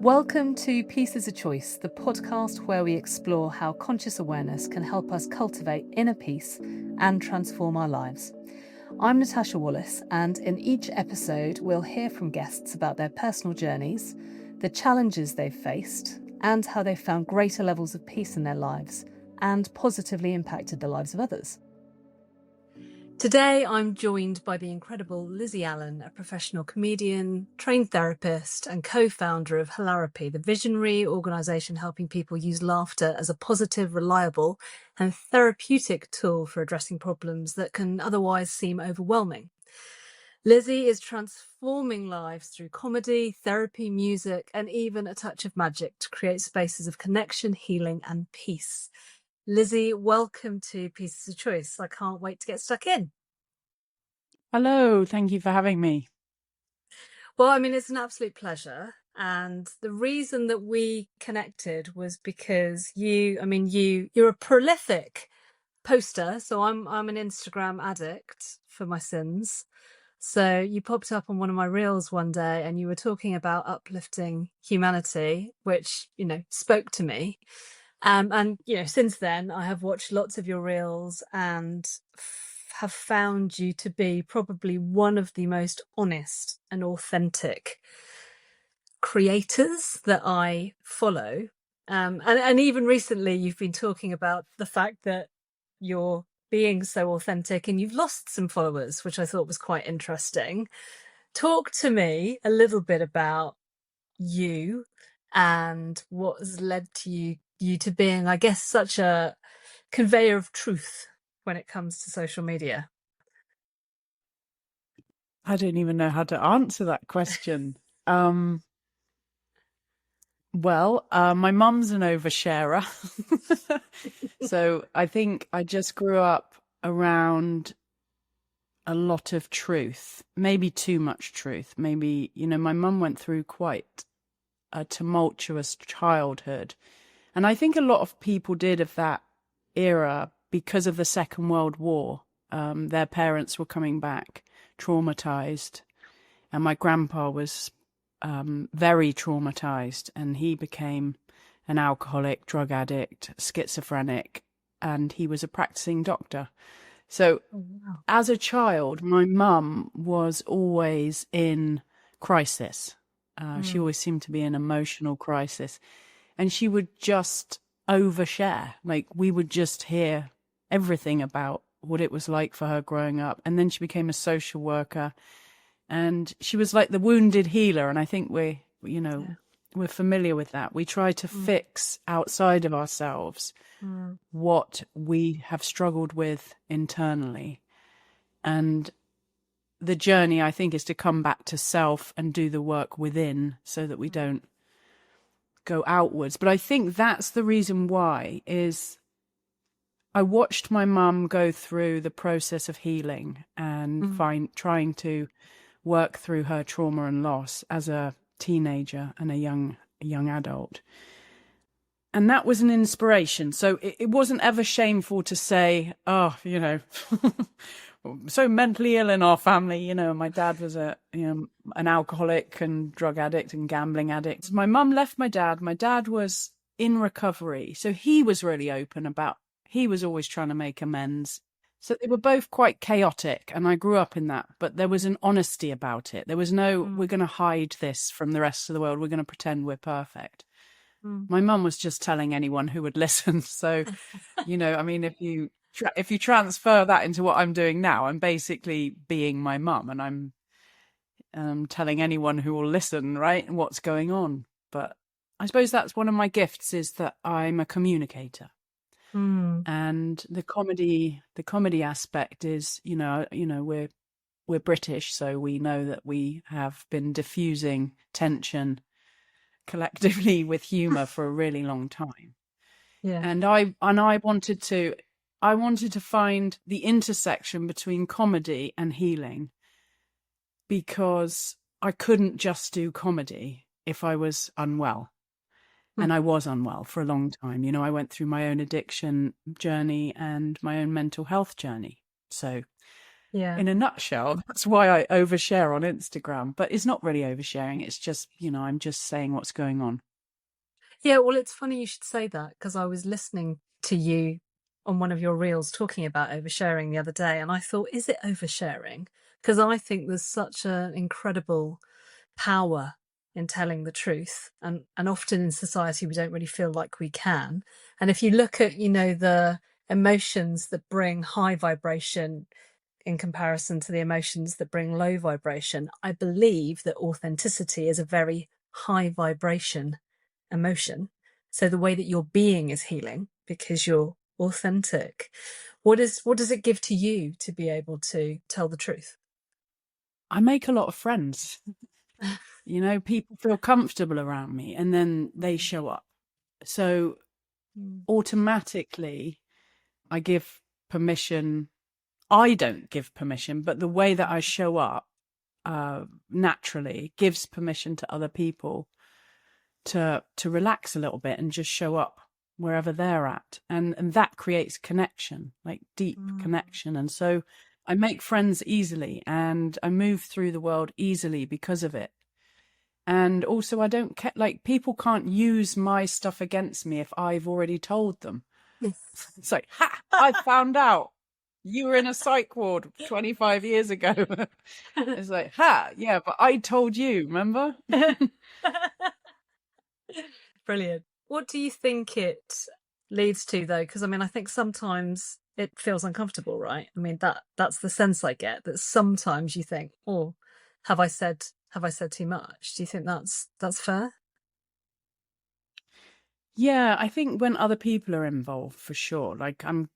Welcome to Peace is a Choice, the podcast where we explore how conscious awareness can help us cultivate inner peace and transform our lives. I'm Natasha Wallace, and in each episode, we'll hear from guests about their personal journeys, the challenges they've faced, and how they've found greater levels of peace in their lives and positively impacted the lives of others. Today, I'm joined by the incredible Lizzie Allan, a professional comedian, trained therapist, and co-founder of Hilarapy, the visionary organisation helping people use laughter as a positive, reliable, and therapeutic tool for addressing problems that can otherwise seem overwhelming. Lizzie is transforming lives through comedy, therapy, music, and even a touch of magic to create spaces of connection, healing, and peace. Lizzie, welcome to Peace is a Choice. I can't wait to get stuck in. Hello, thank you for having me. Well, I mean, it's an absolute pleasure. And the reason that we connected was because you're a prolific poster. So I'm an Instagram addict for my sins. So you popped up on one of my reels one day and you were talking about uplifting humanity, which, spoke to me. And since then, I have watched lots of your reels and have found you to be probably one of the most honest and authentic creators that I follow. And even recently, you've been talking about the fact that you're being so authentic and you've lost some followers, which I thought was quite interesting. Talk to me a little bit about you and what has led to you to being, I guess, such a conveyor of truth when it comes to social media. I don't even know how to answer that question. My mum's an oversharer. So I think I just grew up around a lot of truth, maybe too much truth. Maybe, my mum went through quite a tumultuous childhood. And I think a lot of people did of that era because of the Second World War. Their parents were coming back traumatized, and my grandpa was very traumatized, and he became an alcoholic, drug addict, schizophrenic, and he was a practicing doctor. So as a child, my mum was always in crisis. She always seemed to be in emotional crisis, and she would just overshare. Like, we would just hear everything about what it was like for her growing up. And then she became a social worker, and she was like the wounded healer. And I think we're familiar with that. We try to fix outside of ourselves what we have struggled with internally. And the journey, I think, is to come back to self and do the work within so that we don't go outwards. But I think that's the reason why is I watched my mum go through the process of healing and trying to work through her trauma and loss as a teenager and a young adult. And that was an inspiration. So it wasn't ever shameful to say, so mentally ill in our family. My dad was an alcoholic and drug addict and gambling addict. My mum left my dad. My dad was in recovery. So he was really open about, he was always trying to make amends. So they were both quite chaotic, and I grew up in that, but there was an honesty about it. There was no, we're going to hide this from the rest of the world. We're going to pretend we're perfect. My mum was just telling anyone who would listen. So, if you transfer that into what I'm doing now, I'm basically being my mum, and I'm telling anyone who will listen, right, what's going on. But I suppose that's one of my gifts, is that I'm a communicator. And the comedy aspect is, we're British, so we know that we have been diffusing tension collectively with humor for a really long time. Yeah. And I wanted to find the intersection between comedy and healing, because I couldn't just do comedy if I was unwell. And I was unwell for a long time. I went through my own addiction journey and my own mental health journey. So Yeah. in a nutshell. That's why I overshare on Instagram. But it's not really oversharing. It's just, I'm just saying what's going on. Yeah, well, it's funny you should say that, because I was listening to you on one of your reels talking about oversharing the other day, and I thought, is it oversharing? Because I think there's such an incredible power in telling the truth, and often in society we don't really feel like we can. And if you look at, the emotions that bring high vibration in comparison to the emotions that bring low vibration, I believe that authenticity is a very high vibration emotion. So the way that your being is healing because you're authentic. What does it give to you to be able to tell the truth? I make a lot of friends. People feel comfortable around me and then they show up. So automatically I give permission. I don't give permission, but the way that I show up naturally gives permission to other people to relax a little bit and just show up wherever they're at. And that creates connection, like deep connection. And so I make friends easily and I move through the world easily because of it. And also I don't care, like people can't use my stuff against me if I've already told them. It's like, ha, I found out you were in a psych ward 25 years ago. It's like, ha, yeah, but I told you, remember? Brilliant. What do you think it leads to, though? Because I think sometimes it feels uncomfortable, right? That's the sense I get, that sometimes you think, oh, have I said too much? Do you think that's fair? Yeah, I think when other people are involved, for sure. Like I'm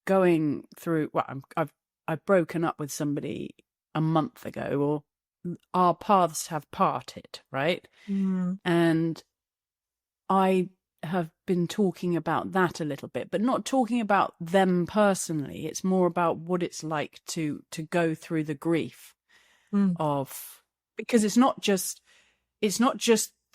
going through, I've broken up with somebody a month ago, or our paths have parted, right? And I have been talking about that a little bit, but not talking about them personally. It's more about what it's like to go through the grief of, because it's not just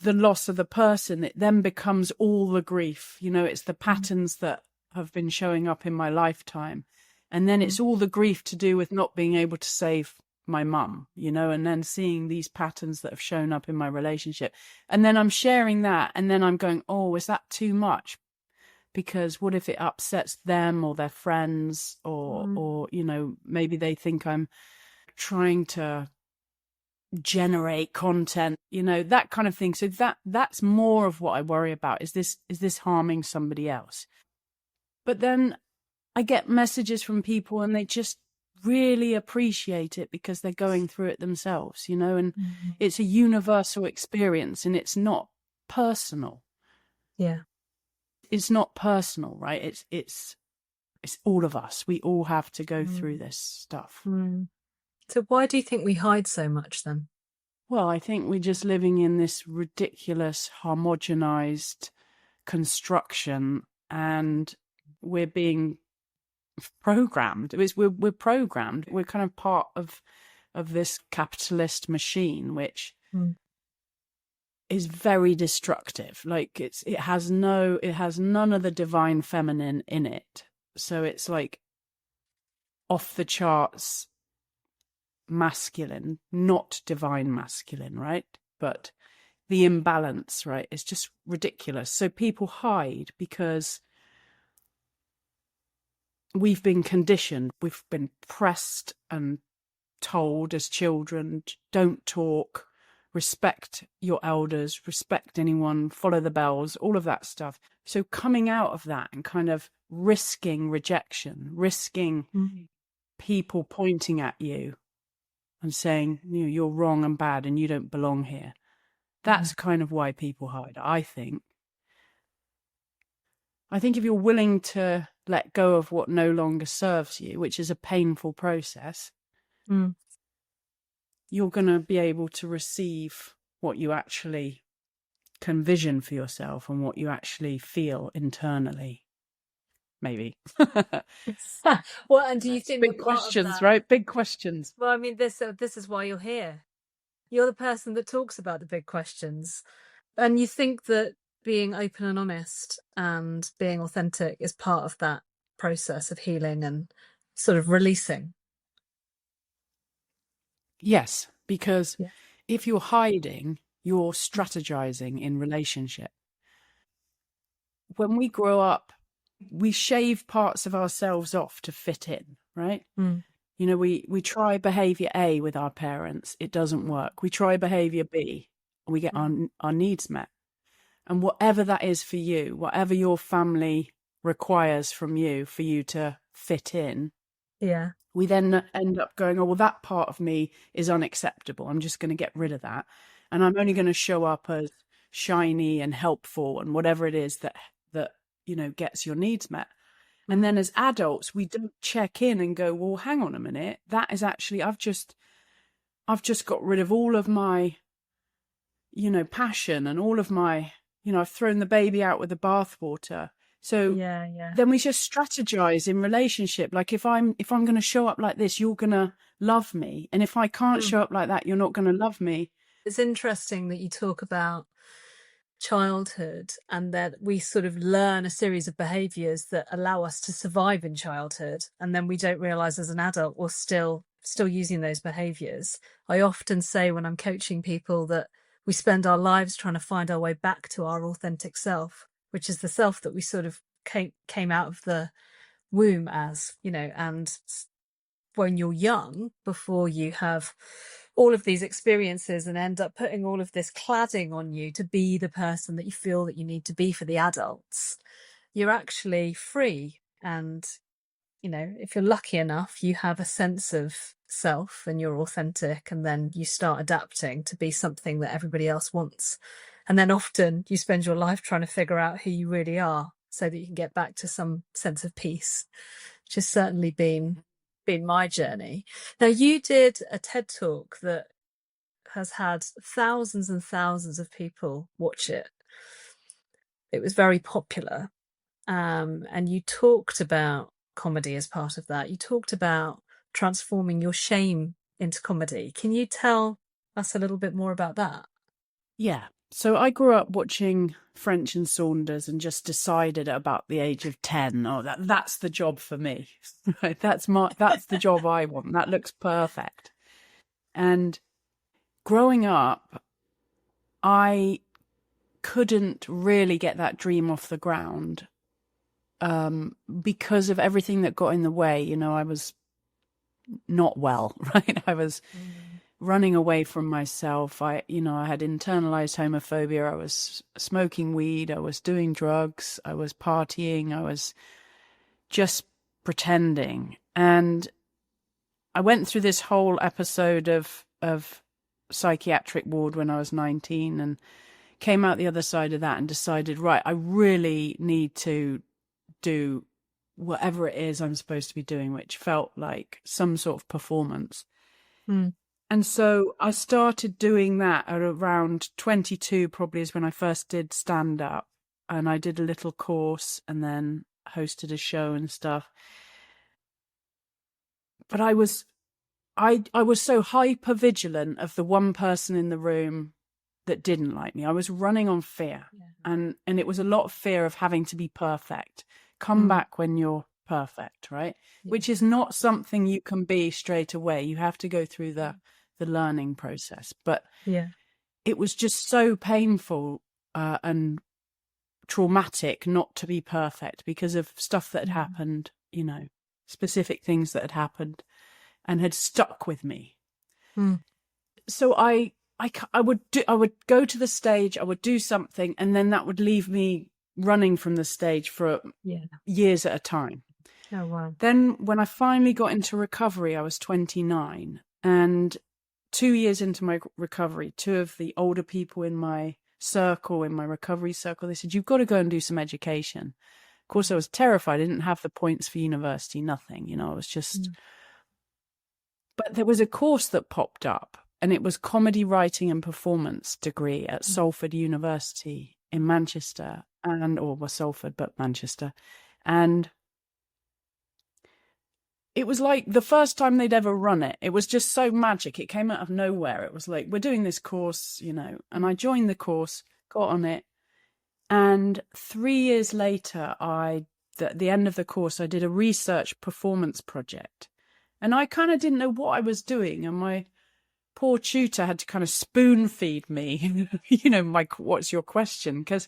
the loss of the person. It then becomes all the grief. It's the patterns that have been showing up in my lifetime. And then it's all the grief to do with not being able to save my mum, and then seeing these patterns that have shown up in my relationship. And then I'm sharing that. And then I'm going, oh, is that too much? Because what if it upsets them or their friends or maybe they think I'm trying to generate content, that kind of thing. So that's more of what I worry about. Is this harming somebody else? But then I get messages from people and they just really appreciate it because they're going through it themselves, and it's a universal experience and it's not personal. Yeah. It's not personal, right? It's all of us. We all have to go through this stuff. So why do you think we hide so much then? Well, I think we're just living in this ridiculous, homogenized construction, and we're being programmed. We're programmed. We're kind of part of this capitalist machine, which is very destructive. Like it has none of the divine feminine in it. So it's like off the charts masculine, not divine masculine, right? But the imbalance, right, is just ridiculous. So people hide because we've been conditioned, we've been pressed and told as children, don't talk, respect your elders, respect anyone, follow the bells, all of that stuff. So coming out of that and kind of risking rejection, risking people pointing at you and saying, you're wrong and bad and you don't belong here. That's kind of why people hide, I think. I think if you're willing to let go of what no longer serves you, which is a painful process, you're going to be able to receive what you actually can vision for yourself and what you actually feel internally. Maybe. Well, and do you think big questions, right? Big questions. Well, this is why you're here. You're the person that talks about the big questions. And you think that being open and honest and being authentic is part of that process of healing and sort of releasing? Yes, because Yeah. if you're hiding, you're strategizing in relationship. When we grow up, we shave parts of ourselves off to fit in, right? Mm. You know, we try behavior A with our parents, it doesn't work. We try behavior B, and we get our needs met. And whatever that is for you, whatever your family requires from you for you to fit in, Yeah. we then end up going, oh, well, that part of me is unacceptable. I'm just going to get rid of that. And I'm only going to show up as shiny and helpful and whatever it is that you know, gets your needs met. And then as adults, we don't check in and go, well, hang on a minute. That is actually, I've just got rid of all of my, you know, passion and all of my, you know, I've thrown the baby out with the bathwater. So then we just strategize in relationship. Like if I'm going to show up like this, you're going to love me. And if I can't show up like that, you're not going to love me. It's interesting that you talk about childhood and that we sort of learn a series of behaviors that allow us to survive in childhood, and then we don't realize as an adult we're still using those behaviors. I often say when I'm coaching people that we spend our lives trying to find our way back to our authentic self, which is the self that we sort of came out of the womb as, you know. And when you're young, before you have all of these experiences and end up putting all of this cladding on you to be the person that you feel that you need to be for the adults, you're actually free. And, you know, if you're lucky enough, you have a sense of self and you're authentic, and then you start adapting to be something that everybody else wants. And then often you spend your life trying to figure out who you really are so that you can get back to some sense of peace, which has certainly been my journey. Now, you did a TED Talk that has had thousands and thousands of people watch it. It was very popular. And you talked about comedy as part of that. You talked about transforming your shame into comedy. Can you tell us a little bit more about that? Yeah. So I grew up watching French and Saunders and just decided at about the age of 10, oh, that's the job for me. Right? That's the job I want. That looks perfect. And growing up, I couldn't really get that dream off the ground because of everything that got in the way. You know, I was not well, right? I was running away from myself. I had internalized homophobia. I was smoking weed. I was doing drugs. I was partying. I was just pretending. And I went through this whole episode of psychiatric ward when I was 19 and came out the other side of that and decided, right, I really need to do whatever it is I'm supposed to be doing, which felt like some sort of performance. And so I started doing that at around 22, probably is when I first did stand up. And I did a little course and then hosted a show and stuff. But I was so hyper vigilant of the one person in the room that didn't like me. I was running on fear. And it was a lot of fear of having to be perfect. Come back when you're perfect, right? Which is not something you can be straight away. You have to go through the learning process. But it was just so painful and traumatic not to be perfect because of stuff that had happened, you know, specific things that had happened and had stuck with me. So I would go to the stage, I would do something, and then that would leave me running from the stage for years at a time. Oh, wow. Then when I finally got into recovery, I was 29, and 2 years into my recovery, two of the older people in my circle, in my recovery circle, they said, you've got to go and do some education. Of course, I was terrified. I didn't have the points for university, nothing, you know, I was just... But there was a course that popped up, and it was comedy writing and performance degree at Salford University in Manchester, Salford, but Manchester. And it was like the first time they'd ever run it. It was just so magic. It came out of nowhere. It was like, we're doing this course, you know, and I joined the course, got on it. And 3 years later, at the end of the course, I did a research performance project. And I kind of didn't know what I was doing. And my poor tutor had to kind of spoon feed me, you know, what's your question? Because,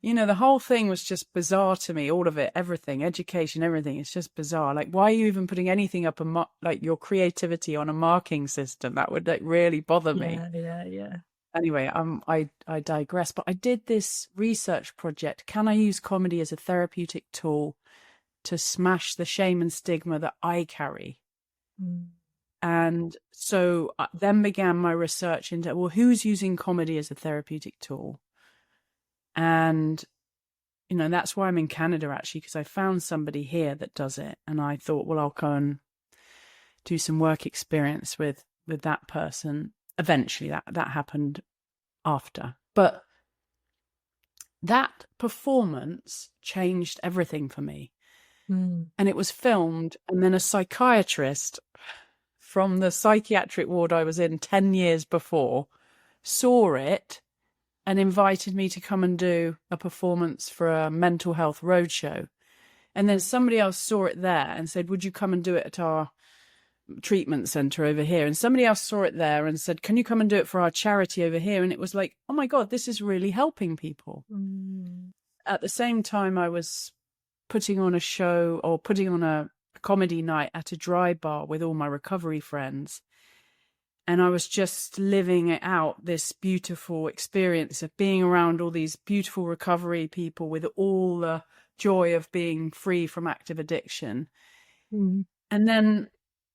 you know, the whole thing was just bizarre to me, all of it, everything, education, everything. It's just bizarre. Like, why are you even putting anything up, like your creativity on a marking system? That would like really bother me. Yeah. Anyway, I digress, but I did this research project. Can I use comedy as a therapeutic tool to smash the shame and stigma that I carry? And so then began my research into, well, who's using comedy as a therapeutic tool? And, you know, that's why I'm in Canada, actually, because I found somebody here that does it. And I thought, well, I'll go and do some work experience with that person. Eventually, that happened after. But that performance changed everything for me. And it was filmed, and then a psychiatrist from the psychiatric ward I was in 10 years before saw it and invited me to come and do a performance for a mental health roadshow. And then somebody else saw it there and said, would you come and do it at our treatment center over here? And somebody else saw it there and said, can you come and do it for our charity over here? And it was like, oh my God, this is really helping people. At the same time, I was putting on a show, or putting on a comedy night at a dry bar with all my recovery friends. And I was just living it out, this beautiful experience of being around all these beautiful recovery people with all the joy of being free from active addiction. And then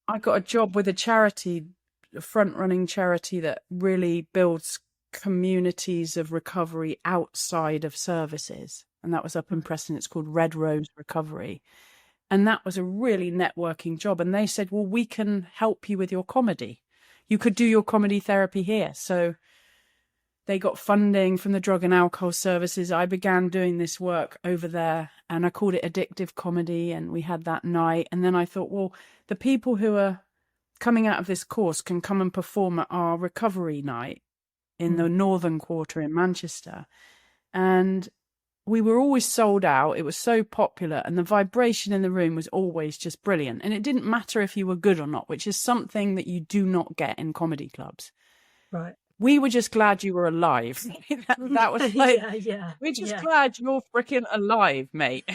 I got a job with a charity, a front-running charity that really builds communities of recovery outside of services. And that was up in Preston. It's called Red Rose Recovery. And that was a really networking job. And they said, well, we can help you with your comedy. You could do your comedy therapy here. So they got funding from the Drug and Alcohol Services. I began doing this work over there, and I called it Addictive Comedy. And we had that night. And then I thought, well, the people who are coming out of this course can come and perform at our recovery night in the Northern Quarter in Manchester. And we were always sold out. It was so popular, and the vibration in the room was always just brilliant. And it didn't matter if you were good or not, which is something that you do not get in comedy clubs. Right. We were just glad you were alive. that was like, we're just glad you're freaking alive, mate.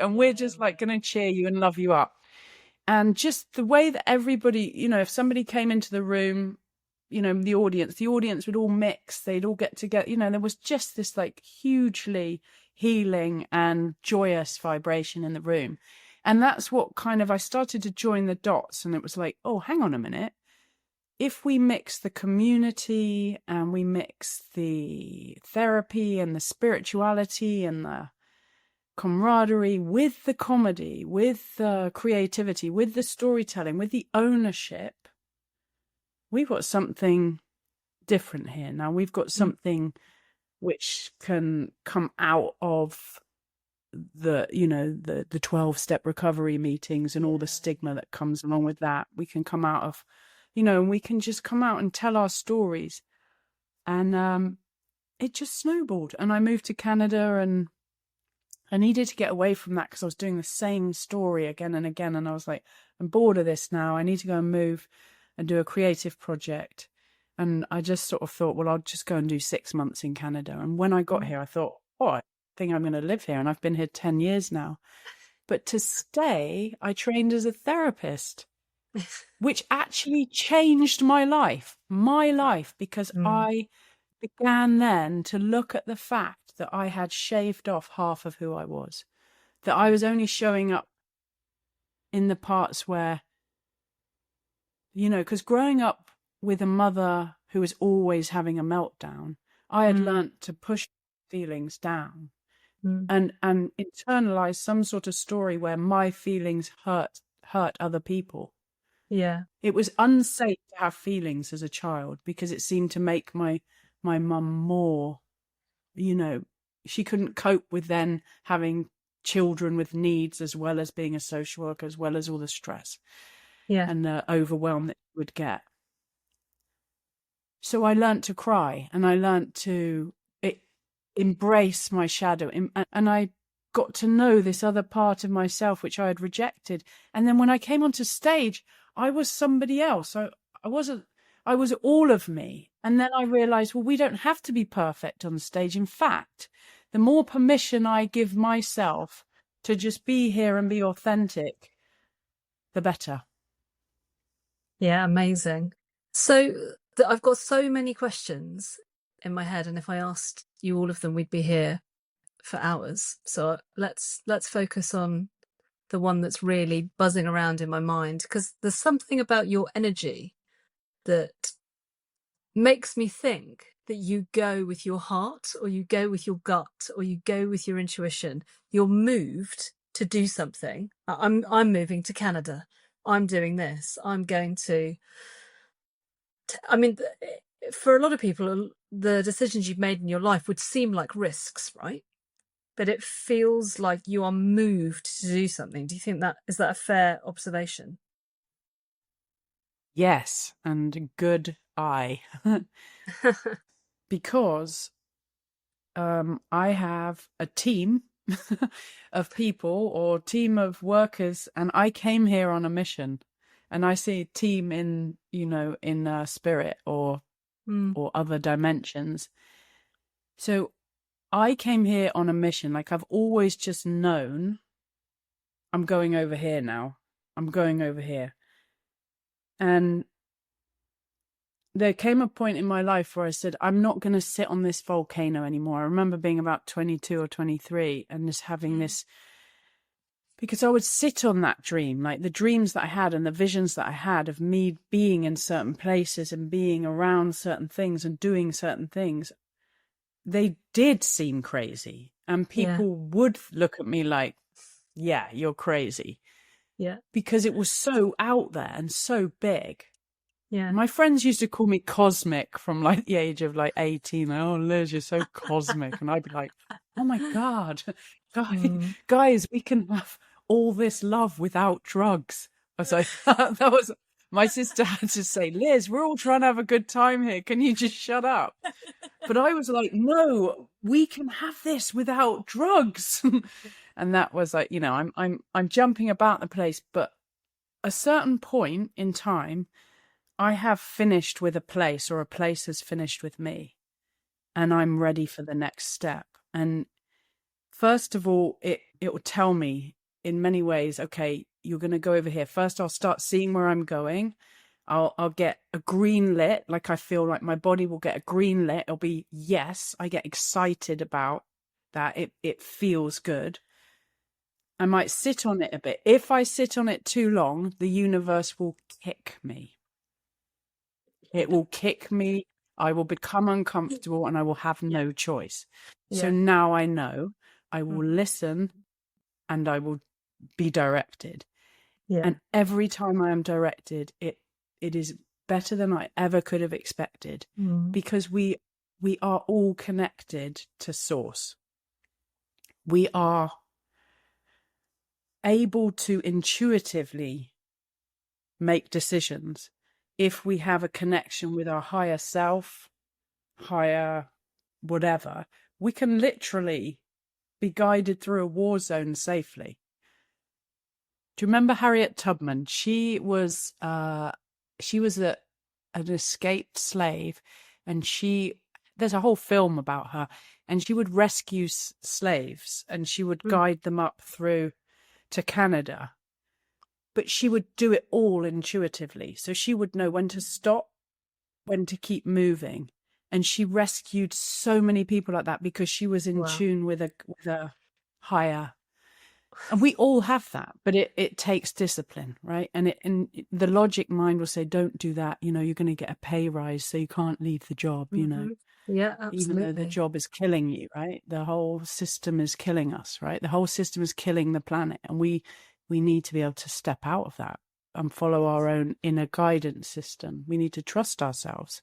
And we're just like going to cheer you and love you up. And just the way that everybody, you know, if somebody came into the room, you know, the audience would all mix. They'd all get together. You know, there was just this like hugely healing and joyous vibration in the room. And that's what kind of, I started to join the dots, and it was like, oh, hang on a minute. If we mix the community and we mix the therapy and the spirituality and the camaraderie with the comedy, with the creativity, with the storytelling, with the ownership, we've got something different here. Now we've got something which can come out of the, you know, the 12-step recovery meetings and all the stigma that comes along with that. We can come out of, you know, and we can just come out and tell our stories. And it just snowballed. And I moved to Canada, and I needed to get away from that because I was doing the same story again and again. And I was like, I'm bored of this now. I need to go and move and do a creative project. And I just sort of thought, well, I'll just go and do 6 months in Canada. And when I got here, I thought, oh, I think I'm going to live here. And I've been here 10 years now. But to stay, I trained as a therapist, which actually changed my life, because I began then to look at the fact that I had shaved off half of who I was, that I was only showing up in the parts where, you know, because growing up with a mother who was always having a meltdown, I had learnt to push feelings down and internalize some sort of story where my feelings hurt other people. Yeah. It was unsafe to have feelings as a child because it seemed to make my mum more, you know, she couldn't cope with then having children with needs as well as being a social worker, as well as all the stress and the overwhelm that you would get. So I learnt to cry, and I learnt to embrace my shadow, and I got to know this other part of myself which I had rejected. And then when I came onto stage, I was somebody else. I I was all of me. And then I realized, well, we don't have to be perfect on stage. In fact, the more permission I give myself to just be here and be authentic, the better. Yeah, amazing. So I've got so many questions in my head, and if I asked you all of them, we'd be here for hours. So let's focus on the one that's really buzzing around in my mind, because there's something about your energy that makes me think that you go with your heart, or you go with your gut, or you go with your intuition. You're moved to do something. I'm moving to Canada. I'm doing this. I'm going to. I mean, for a lot of people, the decisions you've made in your life would seem like risks, right? But it feels like you are moved to do something. Do you think that is that a fair observation? Yes, and good eye. Because I have a team of people or team of workers, and I came here on a mission. And I see a team in, in spirit or other dimensions. So I came here on a mission. Like, I've always just known I'm going over here now. I'm going over here. And there came a point in my life where I said, I'm not going to sit on this volcano anymore. I remember being about 22 or 23 and just having this, because I would sit on that dream, like the dreams that I had and the visions that I had of me being in certain places and being around certain things and doing certain things. They did seem crazy, and people would look at me like, yeah, you're crazy. Yeah. Because it was so out there and so big. Yeah. My friends used to call me cosmic from like the age of like 18. Like, oh, Liz, you're so cosmic. And I'd be like, oh my God, guys, we can have all this love without drugs. I was like, that was, my sister had to say, Liz, we're all trying to have a good time here. Can you just shut up? But I was like, no, we can have this without drugs. And that was like, I'm jumping about the place, but a certain point in time, I have finished with a place, or a place has finished with me, and I'm ready for the next step. And first of all, it will tell me in many ways, okay, you're going to go over here. First, I'll start seeing where I'm going. I'll get a green lit, like I feel like my body will get a green lit. It'll be, yes, I get excited about that. It feels good. I might sit on it a bit. If I sit on it too long, the universe will kick me. It will kick me. I will become uncomfortable and I will have no choice. So now I know I will listen and I will be directed. Yeah. And every time I am directed, it is better than I ever could have expected, because we are all connected to source. We are able to intuitively make decisions if we have a connection with our higher self, higher whatever. We can literally be guided through a war zone safely. Do you remember Harriet Tubman? She was an escaped slave, and there's a whole film about her, and she would rescue slaves, and she would guide them up through to Canada. But she would do it all intuitively. So she would know when to stop, when to keep moving. And she rescued so many people like that because she was in tune with a higher. And we all have that, but it takes discipline, right? And the logic mind will say, don't do that. You're going to get a pay rise, so you can't leave the job, Yeah, absolutely. Even though the job is killing you, right? The whole system is killing us, right? The whole system is killing the planet. And we need to be able to step out of that and follow our own inner guidance system. We need to trust ourselves.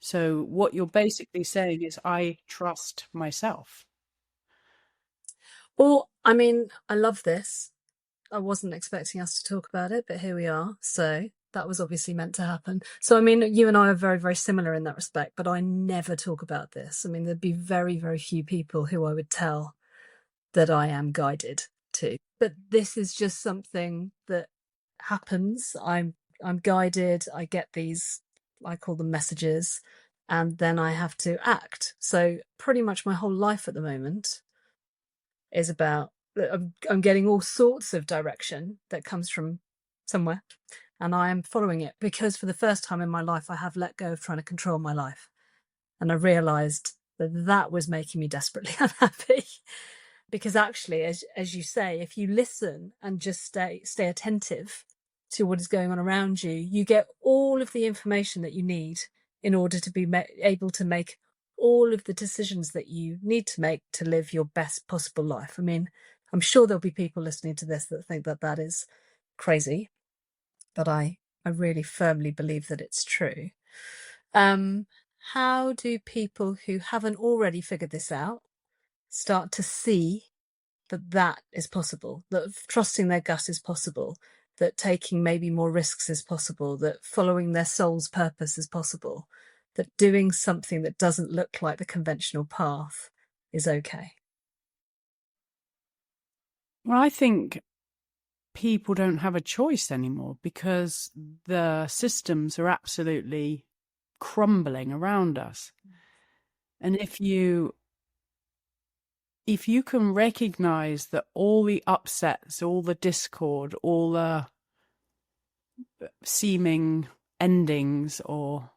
So what you're basically saying is, I trust myself. Well, I mean, I love this. I wasn't expecting us to talk about it, but here we are. So that was obviously meant to happen. So, I mean, you and I are very, very similar in that respect, but I never talk about this. I mean, there'd be very, very few people who I would tell that I am guided to. But this is just something that happens. I'm guided. I get these I call them messages, and then I have to act. So pretty much my whole life at the moment is about, I'm getting all sorts of direction that comes from somewhere, and I am following it, because for the first time in my life I have let go of trying to control my life, and I realized that was making me desperately unhappy. Because actually, as you say, if you listen and just stay attentive to what is going on around you, you get all of the information that you need in order to be able to make all of the decisions that you need to make to live your best possible life. I mean, I'm sure there'll be people listening to this that think that that is crazy, but I really firmly believe that it's true. How do people who haven't already figured this out start to see that that is possible, that trusting their gut is possible, that taking maybe more risks is possible, that following their soul's purpose is possible, that doing something that doesn't look like the conventional path is okay? Well, I think people don't have a choice anymore, because the systems are absolutely crumbling around us. And if you can recognize that all the upsets, all the discord, all the seeming endings, or,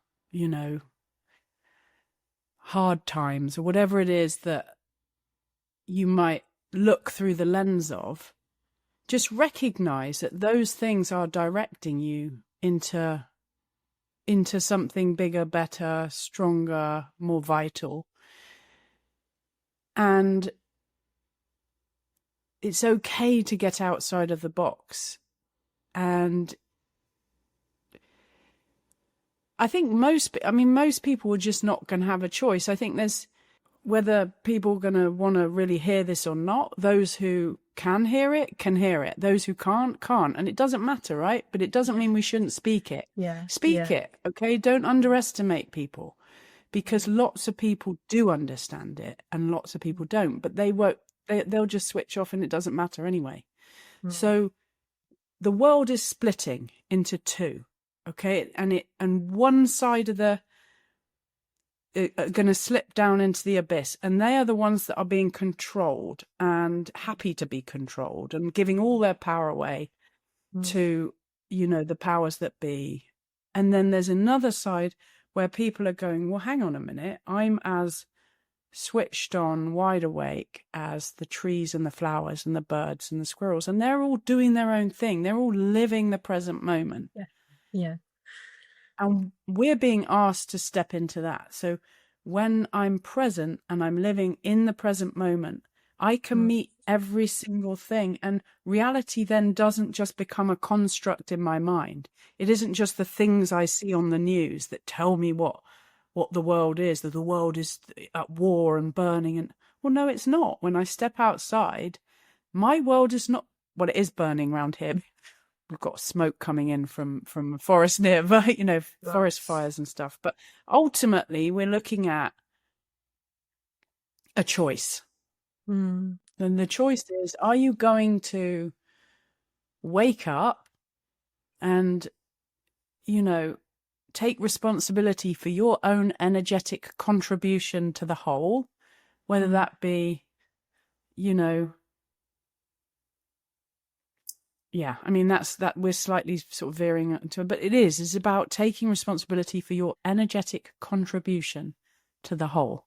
hard times, or whatever it is that you might look through the lens of, just recognize that those things are directing you into something bigger, better, stronger, more vital. And it's okay to get outside of the box. And I think most people are just not going to have a choice. I think there's, whether people are going to want to really hear this or not, those who can hear it, can hear it. Those who can't. And it doesn't matter, right? But it doesn't mean we shouldn't speak it. Yeah. Speak it, okay? Don't underestimate people, because lots of people do understand it and lots of people don't. But they won't. They'll just switch off, and it doesn't matter anyway. So the world is splitting into two, okay? And one side of the are going to slip down into the abyss, and they are the ones that are being controlled and happy to be controlled and giving all their power away to, the powers that be. And then there's another side where people are going, well, hang on a minute, I'm as switched on, wide awake as the trees and the flowers and the birds and the squirrels, and they're all doing their own thing. They're all living the present moment. Yeah. And we're being asked to step into that. So when I'm present and I'm living in the present moment, I can meet every single thing. And reality then doesn't just become a construct in my mind. It isn't just the things I see on the news that tell me what the world is, that the world is at war and burning. And well, no, it's not. When I step outside, my world is not, well, it is burning around here. We've got smoke coming in from a forest nearby, forest fires and stuff. But ultimately, we're looking at a choice. And the choice is, are you going to wake up and, take responsibility for your own energetic contribution to the whole, whether that be, yeah, I mean, that we're slightly sort of veering into it, but it's about taking responsibility for your energetic contribution to the whole.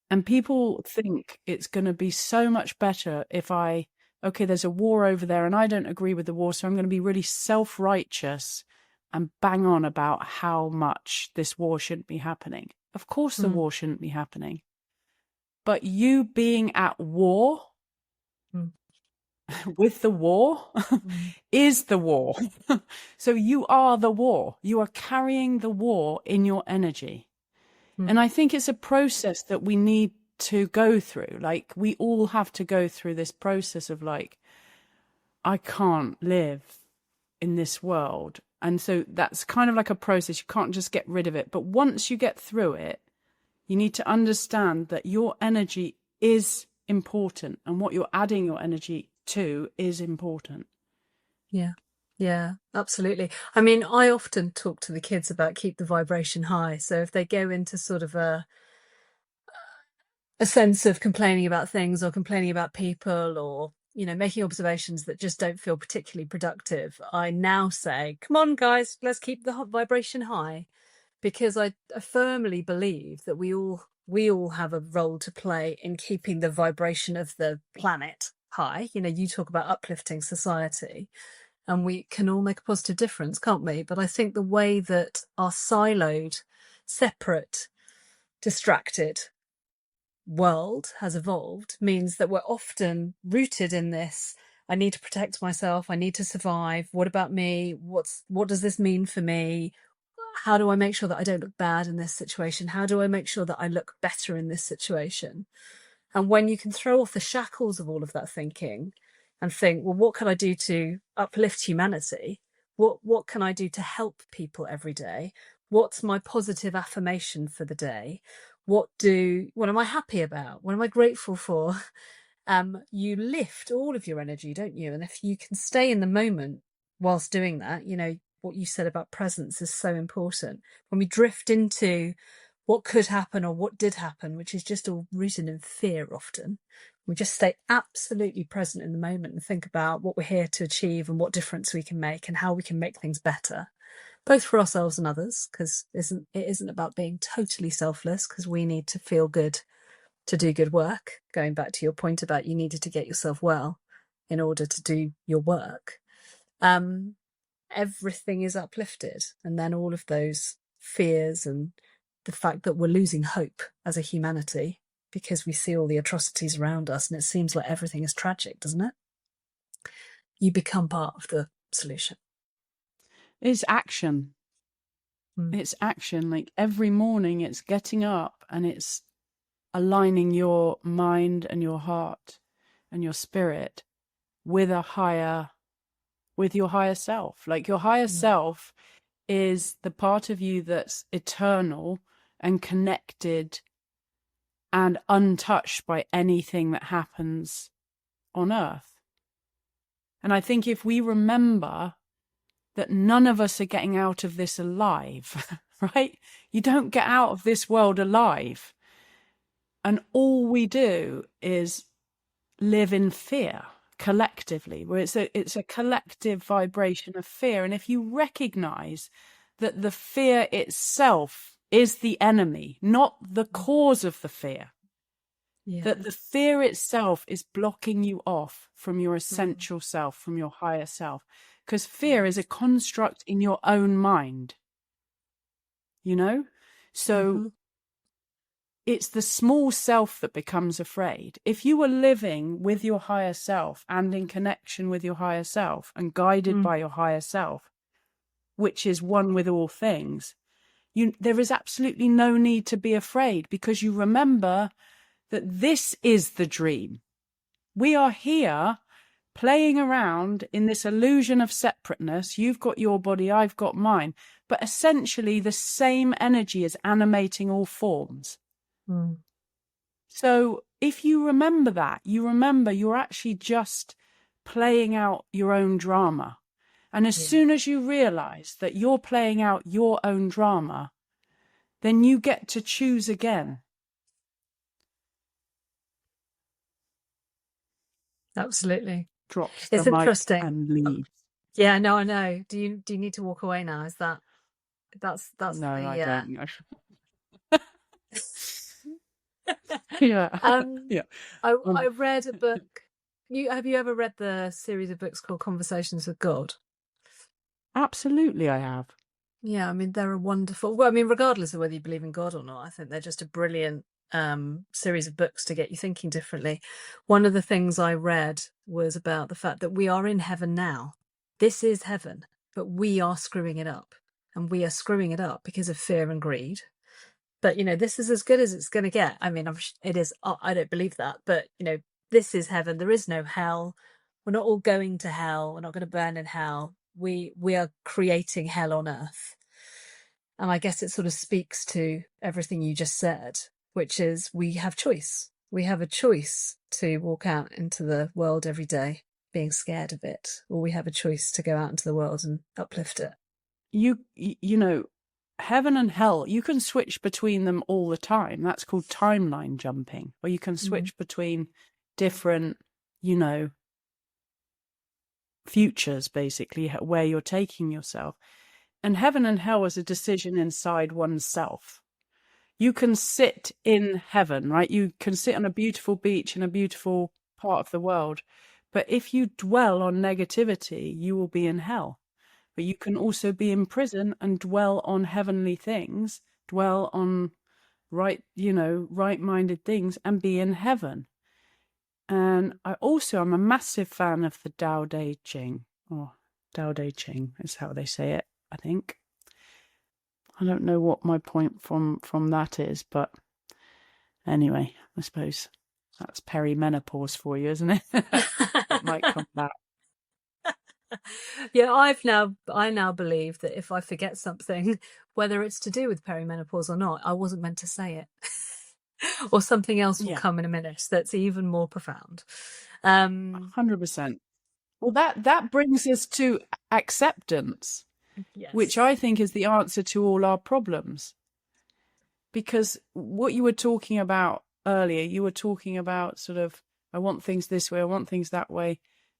And people think it's going to be so much better if there's a war over there and I don't agree with the war, so I'm going to be really self-righteous and bang on about how much this war shouldn't be happening. Of course the war shouldn't be happening. But you being at war with the war is the war. So you are the war. You are carrying the war in your energy. And I think it's a process that we need to go through. Like, we all have to go through this process of like, I can't live in this world. And so that's kind of like a process. You can't just get rid of it. But once you get through it, you need to understand that your energy is important, and what you're adding your energy to is important. Yeah. Yeah, absolutely. I mean, I often talk to the kids about keep the vibration high. So if they go into sort of a sense of complaining about things or complaining about people or, you know, making observations that just don't feel particularly productive, I now say, come on, guys, let's keep the vibration high, because I firmly believe that we all have a role to play in keeping the vibration of the planet high. You know, you talk about uplifting society, and we can all make a positive difference, can't we? But I think the way that our siloed, separate, distracted world has evolved means that we're often rooted in this: I need to protect myself, I need to survive, what about me, what does this mean for me, how do I make sure that I don't look bad in this situation, how do I make sure that I look better in this situation? And when you can throw off the shackles of all of that thinking and think, well, what can I do to uplift humanity? What can I do to help people every day? What's my positive affirmation for the day? What am I happy about? What am I grateful for? You lift all of your energy, don't you? And if you can stay in the moment whilst doing that, you know, what you said about presence is so important. When we drift into what could happen or what did happen, which is just all rooted in fear often, we just stay absolutely present in the moment and think about what we're here to achieve and what difference we can make and how we can make things better, both for ourselves and others, because it isn't about being totally selfless, because we need to feel good to do good work. Going back to your point about you needed to get yourself well in order to do your work. Everything is uplifted, and then all of those fears and the fact that we're losing hope as a humanity because we see all the atrocities around us and it seems like everything is tragic, doesn't it? You become part of the solution. It's action. It's action. Like every morning it's getting up and it's aligning your mind and your heart and your spirit with your higher self. Like your higher self is the part of you that's eternal and connected and untouched by anything that happens on earth. And I think if we remember that none of us are getting out of this alive, right? You don't get out of this world alive. And all we do is live in fear collectively, where it's a collective vibration of fear. And if you recognize that the fear itself is the enemy, not the cause of the fear, that the fear itself is blocking you off from your essential self, from your higher self, because fear is a construct in your own mind, you know? So it's the small self that becomes afraid. If you were living with your higher self and in connection with your higher self and guided by your higher self, which is one with all things, there is absolutely no need to be afraid, because you remember that this is the dream. We are here playing around in this illusion of separateness. You've got your body, I've got mine, but essentially the same energy is animating all forms. So if you remember that, you remember you're actually just playing out your own drama. And as soon as you realize that you're playing out your own drama, then you get to choose again. Absolutely. Drops It's the mic interesting. and leaves. Yeah, no, I know. Do you need to walk away now? Is that's No, I don't know. Yeah. I read a book. Have you ever read the series of books called Conversations with God? Absolutely, I have. Yeah, I mean, they're a wonderful. Well, I mean, regardless of whether you believe in God or not, I think they're just a brilliant series of books to get you thinking differently. One of the things I read was about the fact that we are in heaven now. This is heaven, but we are screwing it up, and we are screwing it up because of fear and greed. But, you know, this is as good as it's going to get. I mean, it is. I don't believe that, but, you know, this is heaven. There is no hell. We're not all going to hell. We're not going to burn in hell. We are creating hell on earth. And I guess it sort of speaks to everything you just said, which is we have choice. We have a choice to walk out into the world every day being scared of it, or we have a choice to go out into the world and uplift it. You know, heaven and hell, you can switch between them all the time. That's called timeline jumping, or you can switch between different, you know, futures, basically, where you're taking yourself. And heaven and hell is a decision inside oneself. You can sit in heaven, right? You can sit on a beautiful beach in a beautiful part of the world. But if you dwell on negativity, you will be in hell. But you can also be in prison and dwell on heavenly things, dwell on right-minded things, and be in heaven. And I'm a massive fan of the Tao Te Ching, or Tao Te Ching is how they say it, I think. I don't know what my point from that is, but anyway, I suppose that's perimenopause for you, isn't it? It might come back. Yeah, I now believe that if I forget something, whether it's to do with perimenopause or not, I wasn't meant to say it. Or something else will come in a minute that's even more profound. 100%. Well, that brings us to acceptance, yes. which I think is the answer to all our problems. Because what you were talking about earlier, you were talking about sort of, I want things this way, I want things that way.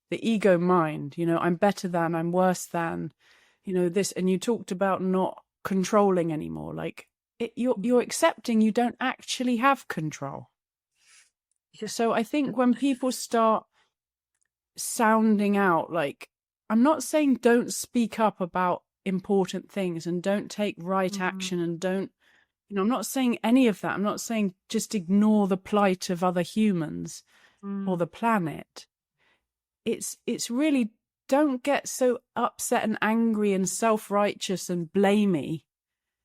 The ego mind, you know, I'm better than, I'm worse than, you know, this. And you talked about not controlling anymore. Like, you're accepting you don't actually have control. Yeah. So I think when people start sounding out, like, I'm not saying don't speak up about important things and don't take right action and don't, you know, I'm not saying any of that. I'm not saying just ignore the plight of other humans or the planet. It's really, don't get so upset and angry and self-righteous and blamey.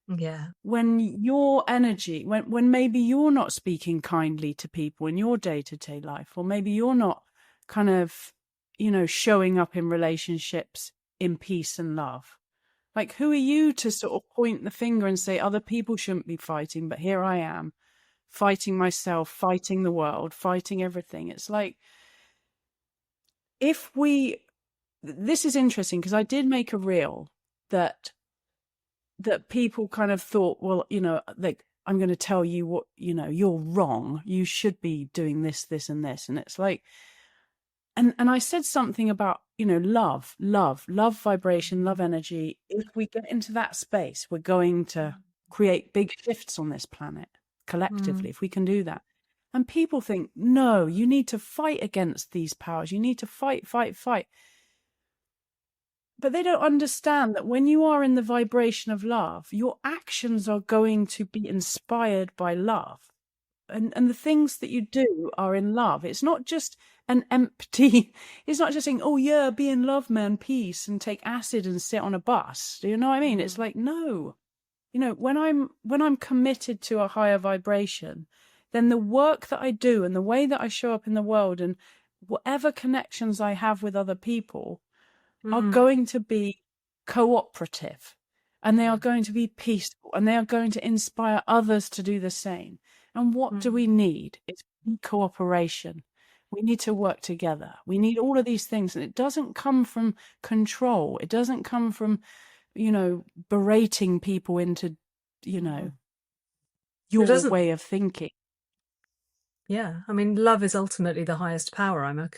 Yeah. When your energy, when maybe you're not speaking kindly to people in your day-to-day life, or maybe you're not kind of, you know, showing up in relationships in peace and love. Like, who are you to sort of point the finger and say other people shouldn't be fighting, but here I am, fighting myself, fighting the world, fighting everything. It's like, this is interesting because I did make a reel that people kind of thought, well, you know, like, I'm going to tell you what, you know, you're wrong. You should be doing this, this, and this. And it's like, and I said something about, you know, love vibration, love energy. If we get into that space, we're going to create big shifts on this planet collectively, if we can do that. And people think, no, you need to fight against these powers. You need to fight. But they don't understand that when you are in the vibration of love, your actions are going to be inspired by love. And the things that you do are in love. It's not just an empty, it's not just saying, oh yeah, be in love, man, peace, and take acid and sit on a bus. Do you know what I mean? It's like, no. You know, when I'm committed to a higher vibration, then the work that I do and the way that I show up in the world and whatever connections I have with other people are going to be cooperative, and they are going to be peaceful, and they are going to inspire others to do the same. And what do we need? It's cooperation. We need to work together. We need all of these things. And it doesn't come from control. It doesn't come from, you know, berating people into, you know, your way of thinking. Yeah, I mean, love is ultimately the highest power. I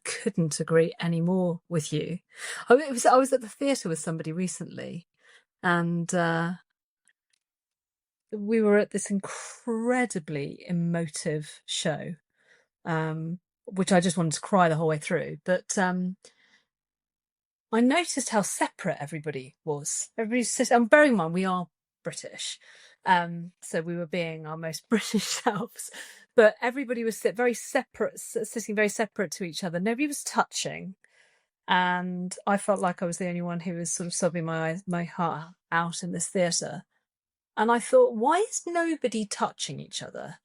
couldn't agree any more with you. I was at the theatre with somebody recently, and we were at this incredibly emotive show, which I just wanted to cry the whole way through. But I noticed how separate everybody was. And bearing in mind, we are British, so we were being our most British selves. But everybody was sitting very separate to each other. Nobody was touching, and I felt like I was the only one who was sort of sobbing my heart out in this theatre. And I thought, why is nobody touching each other?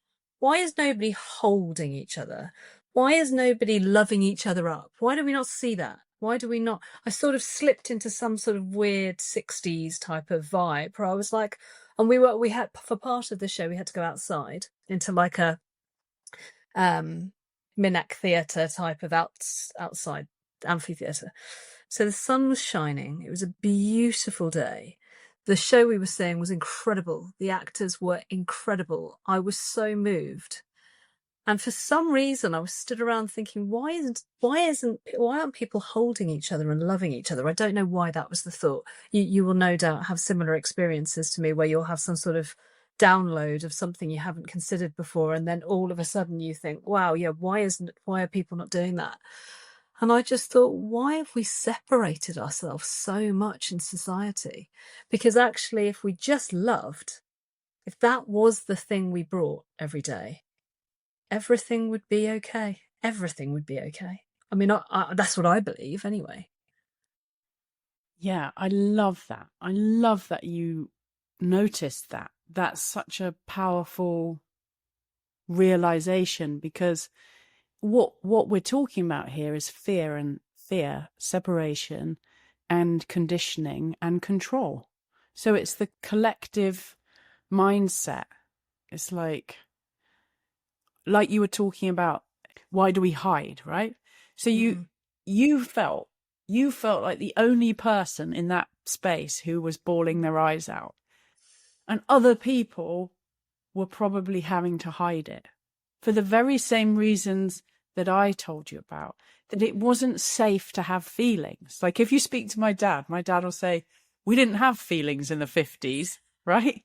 Why is nobody holding each other? Why is nobody loving each other up? Why do we not see that? Why do we not? I sort of slipped into some sort of weird 60s type of vibe where I was like, and we had, for part of the show, we had to go outside into like a Minack theatre type of outside amphitheatre. So the sun was shining. It was a beautiful day. The show we were seeing was incredible. The actors were incredible. I was so moved. And for some reason, I was stood around thinking, why aren't people holding each other and loving each other? I don't know why that was the thought. You will no doubt have similar experiences to me where you'll have some sort of download of something you haven't considered before, and then all of a sudden you think, wow, yeah, why are people not doing that? And I just thought, why have we separated ourselves so much in society? Because actually, if we just loved, if that was the thing we brought every day, everything would be okay. Everything would be okay. I mean, that's what I believe anyway. Yeah, I love that. I love that you noticed that. That's such a powerful realization, because what we're talking about here is fear, separation, and conditioning and control. So it's the collective mindset. It's like you were talking about, why do we hide, right? So you felt like the only person in that space who was bawling their eyes out, and other people were probably having to hide it for the very same reasons that I told you about, that it wasn't safe to have feelings. Like if you speak to my dad will say, we didn't have feelings in the 50s, right?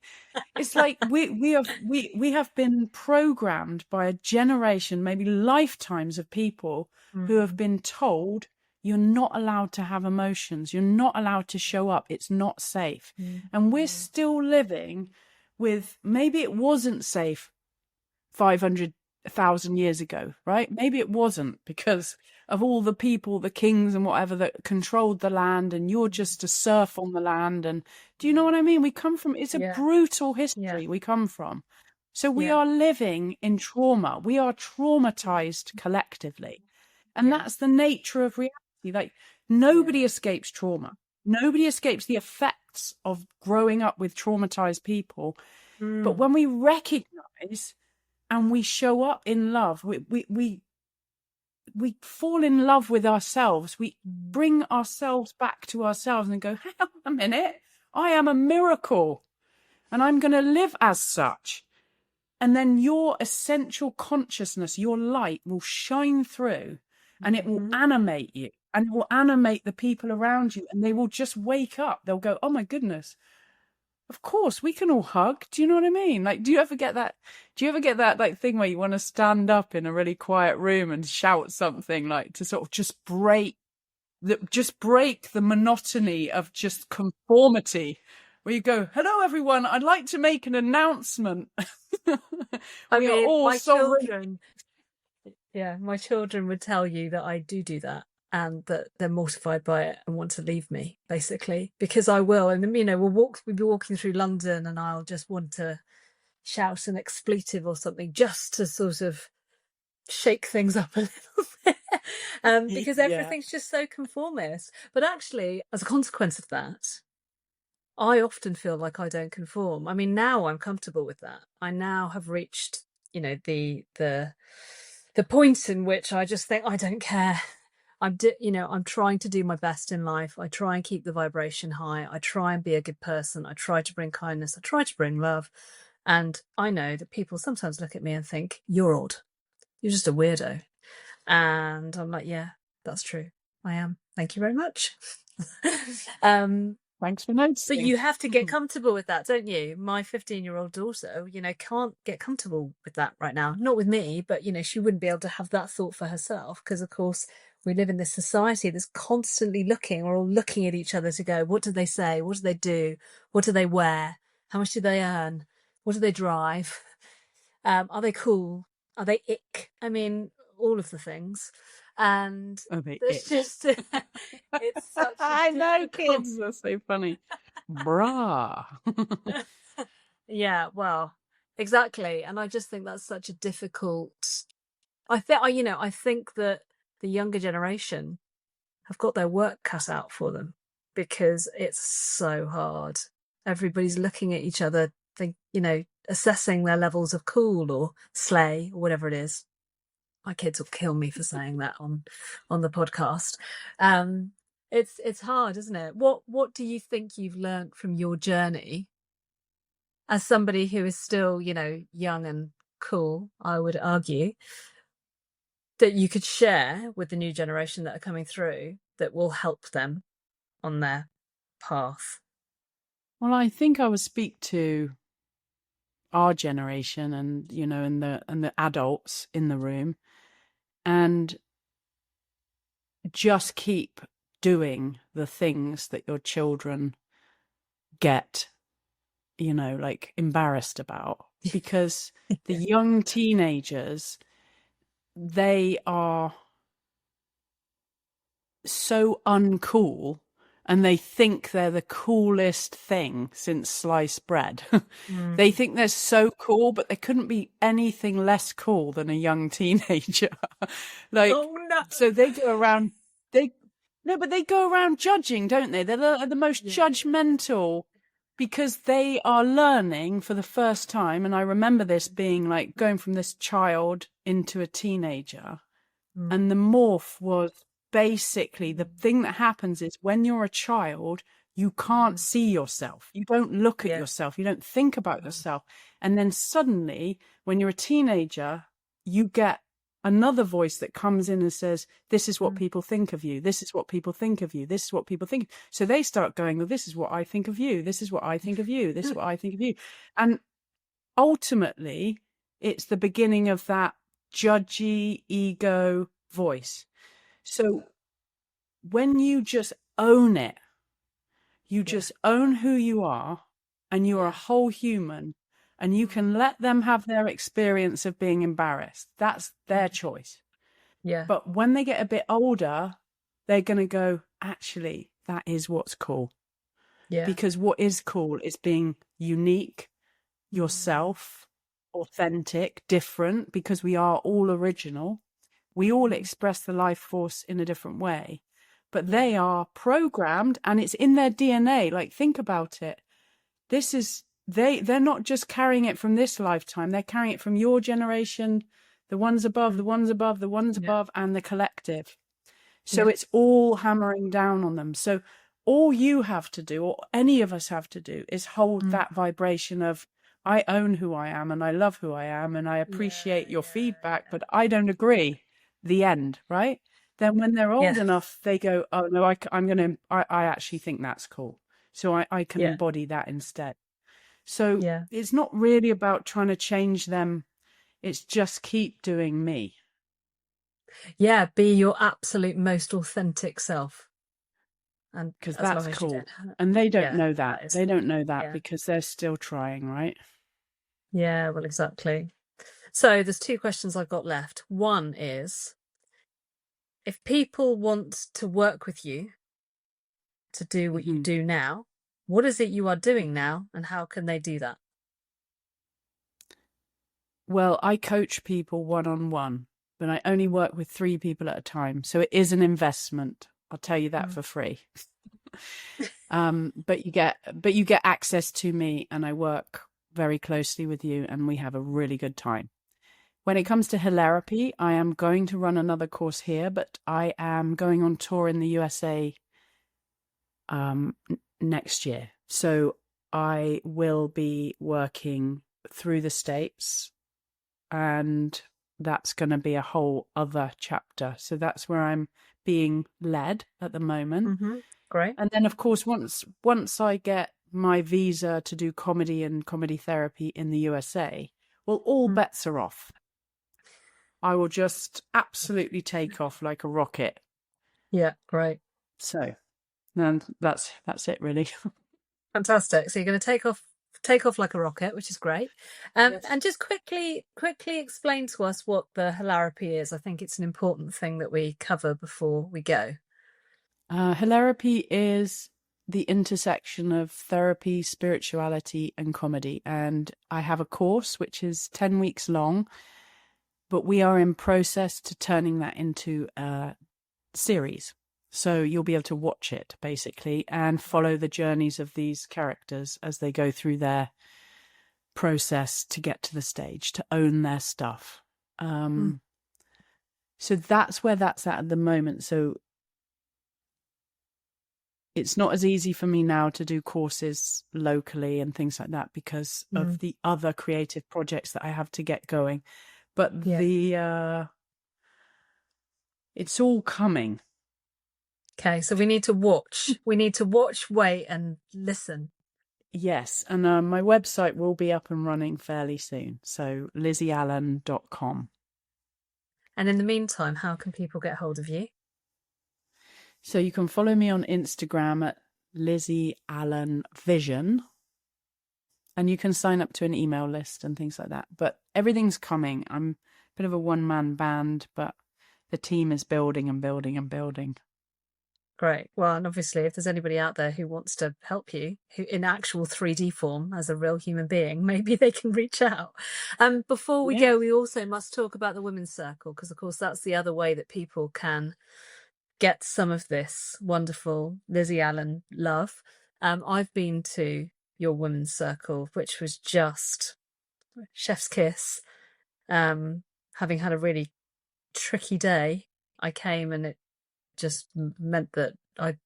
It's like we have been programmed by a generation, maybe lifetimes of people who have been told, you're not allowed to have emotions, you're not allowed to show up, it's not safe. And we're still living with, maybe it wasn't safe 500,000 years ago, right? Maybe it wasn't, because of all the people, the kings and whatever, that controlled the land, and you're just a serf on the land. And do you know what I mean? We come from, it's a brutal history we come from. So we are living in trauma. We are traumatized collectively. And that's the nature of reality. Like nobody escapes trauma. Nobody escapes the effects of growing up with traumatized people. But when we recognize and we show up in love, we fall in love with ourselves. We bring ourselves back to ourselves and go, hang on a minute, I am a miracle and I'm going to live as such. And then your essential consciousness, your light, will shine through, and it will animate you, and it will animate the people around you, and they will just wake up. They'll go, oh my goodness, of course we can all hug. Do you know what I mean? Like, do you ever get that like thing where you want to stand up in a really quiet room and shout something, like to sort of just break the monotony of just conformity, where you go, hello everyone, I'd like to make an announcement. I mean, my children would tell you that I do that, and that they're mortified by it and want to leave me, basically, because I will. And you know, we'll be walking through London, and I'll just want to shout an expletive or something, just to sort of shake things up a little bit, because everything's just so conformist. But actually, as a consequence of that, I often feel like I don't conform. I mean, now I'm comfortable with that. I now have reached, you know, the point in which I just think, I don't care. I'm trying to do my best in life. I try and keep the vibration high. I try and be a good person. I try to bring kindness. I try to bring love. And I know that people sometimes look at me and think, you're odd. You're just a weirdo. And I'm like, yeah, that's true. I am. Thank you very much. Thanks for noticing. But you have to get comfortable with that, don't you? My 15-year-old daughter, you know, can't get comfortable with that right now. Not with me, but, you know, she wouldn't be able to have that thought for herself, because, of course, we live in this society that's constantly looking, we're all looking at each other to go, what do they say? What do they do? What do they wear? How much do they earn? What do they drive? Are they cool? Are they ick? I mean, all of the things. And it's just, it's such I know, kids are so funny. Brah. Yeah, well, exactly. And I just think that's such a difficult, I think that the younger generation have got their work cut out for them, because it's so hard. Everybody's looking at each other, assessing their levels of cool or slay or whatever it is. my kids will kill me for saying that on the podcast. It's hard, isn't it? What do you think you've learned from your journey as somebody who is still, you know, young and cool, I would argue, that you could share with the new generation that are coming through that will help them on their path? Well, I think I would speak to our generation and, you know, and the adults in the room, and just keep doing the things that your children get, you know, like embarrassed about, because the young teenagers, they are so uncool, and they think they're the coolest thing since sliced bread. They think they're so cool, but they couldn't be anything less cool than a young teenager. Like, Oh no. so they go around, but they go around judging, don't they? They're the most judgmental, because they are learning for the first time. And I remember this being like going from this child into a teenager, and the morph was basically the thing that happens is when you're a child, you can't see yourself. You don't look at yourself. You don't think about yourself. And then suddenly, when you're a teenager, you get another voice that comes in and says, this is what people think of you. This is what people think of you. This is what people think. So they start going, well, this is what I think of you. This is what I think of you. This is what I think of you. And ultimately, it's the beginning of that judgy ego voice. So when you just own it, you just own who you are, and you're a whole human, and you can let them have their experience of being embarrassed. That's their choice. Yeah. But when they get a bit older, they're going to go, actually, that is what's cool. Yeah. Because what is cool is being unique, yourself, authentic, different, because we are all original. We all express the life force in a different way, but they are programmed, and it's in their DNA. Like, think about it. This is, they're not just carrying it from this lifetime. They're carrying it from your generation, the ones above, the ones above, the ones above, and the collective. So it's all hammering down on them. So all you have to do, or any of us have to do, is hold that vibration of, I own who I am, and I love who I am, and I appreciate your feedback, but I don't agree. The end, right? Then when they're old enough, they go, oh no, I actually think that's cool. So I can embody that instead. So it's not really about trying to change them. It's just keep doing me. Yeah, be your absolute most authentic self. And because that's cool. And they don't know that. They don't know that because they're still trying, right? Yeah, well, exactly. So there's two questions I've got left. One is, if people want to work with you to do what you do now, what is it you are doing now, and how can they do that? Well, I coach people one-on-one, but I only work with 3 people at a time. So it is an investment. I'll tell you that for free. But you get access to me, and I work very closely with you, and we have a really good time. When it comes to hilarity, I am going to run another course here, but I am going on tour in the USA next year. So I will be working through the States, and that's going to be a whole other chapter. So that's where I'm being led at the moment. Great. And then, of course, once I get my visa to do comedy and comedy therapy in the USA, well, all bets are off. I will just absolutely take off like a rocket. Yeah, great. So, and that's it, really. Fantastic. So you're going to take off like a rocket, which is great. Yes. And just quickly explain to us what the hilarity is. I think it's an important thing that we cover before we go. Hilarity is the intersection of therapy, spirituality, and comedy. And I have a course which is 10 weeks long, but we are in process to turning that into a series. So you'll be able to watch it, basically, and follow the journeys of these characters as they go through their process to get to the stage, to own their stuff. So that's where that's at the moment. So it's not as easy for me now to do courses locally and things like that because of the other creative projects that I have to get going. But it's all coming. Okay, so we need to watch. We need to watch, wait, and listen. Yes, and my website will be up and running fairly soon. So lizzieallan.com. And in the meantime, how can people get hold of you? So you can follow me on Instagram at Lizzie Allan Vision. And you can sign up to an email list and things like that. But everything's coming. I'm a bit of a one-man band, but the team is building and building and building. Great. Well, and obviously, if there's anybody out there who wants to help you who in actual 3D form as a real human being, maybe they can reach out. Before we go, we also must talk about the Women's Circle, because, of course, that's the other way that people can get some of this wonderful Lizzie Allan love. I've been to your Women's Circle, which was just chef's kiss. Having had a really tricky day, I came and it just meant that I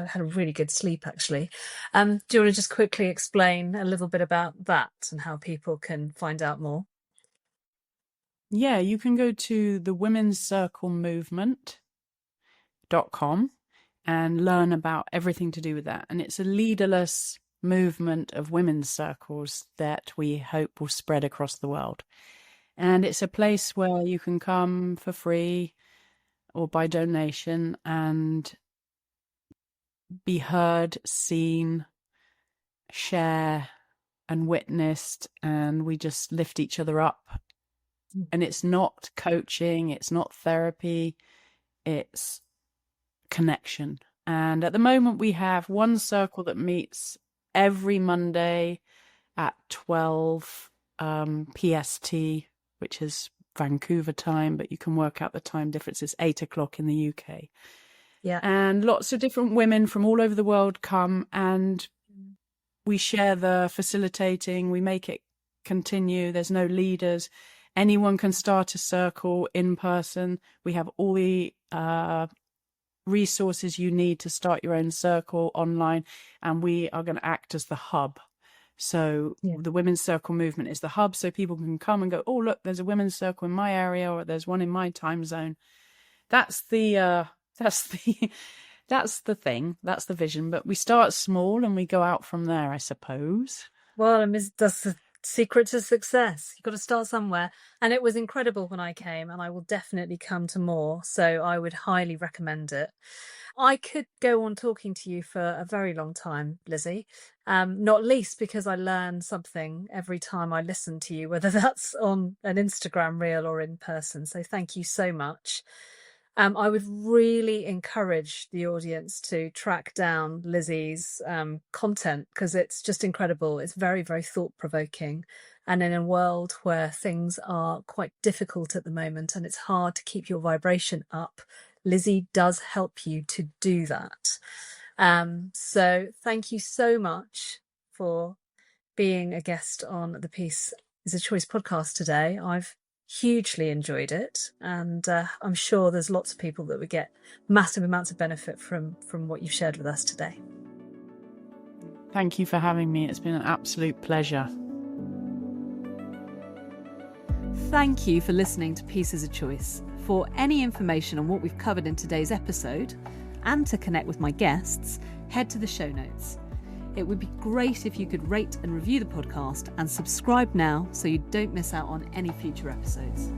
had a really good sleep, actually. Do you want to just quickly explain a little bit about that and how people can find out more? Yeah, you can go to the Women's Circle Movement.com and learn about everything to do with that. And it's a leaderless movement of women's circles that we hope will spread across the world. And it's a place where you can come for free or by donation and be heard, seen, share and witnessed, and we just lift each other up. And it's not coaching, it's not therapy, it's connection. And at the moment we have one circle that meets every Monday at 12 PST, which is Vancouver time, but you can work out the time difference. It's 8 o'clock in the UK. Yeah. And lots of different women from all over the world come and we share the facilitating. We make it continue. There's no leaders. Anyone can start a circle in person. We have all the resources you need to start your own circle online. And we are going to act as the hub. So the Women's Circle Movement is the hub, so people can come and go, oh, look, there's a women's circle in my area, or there's one in my time zone. That's the thing. That's the vision. But we start small and we go out from there, I suppose. Well, that's the secret to success. You've got to start somewhere. And it was incredible when I came, and I will definitely come to more. So I would highly recommend it. I could go on talking to you for a very long time, Lizzie, not least because I learn something every time I listen to you, whether that's on an Instagram reel or in person. So thank you so much. I would really encourage the audience to track down Lizzie's content, because it's just incredible. It's very, very thought-provoking. And in a world where things are quite difficult at the moment and it's hard to keep your vibration up, Lizzie does help you to do that. So thank you so much for being a guest on the Peace is a Choice podcast today. I've hugely enjoyed it, and I'm sure there's lots of people that would get massive amounts of benefit from what you've shared with us today. Thank you for having me. It's been an absolute pleasure. Thank you for listening to Peace is a Choice. For any information on what we've covered in today's episode, and to connect with my guests, head to the show notes. It would be great if you could rate and review the podcast and subscribe now so you don't miss out on any future episodes.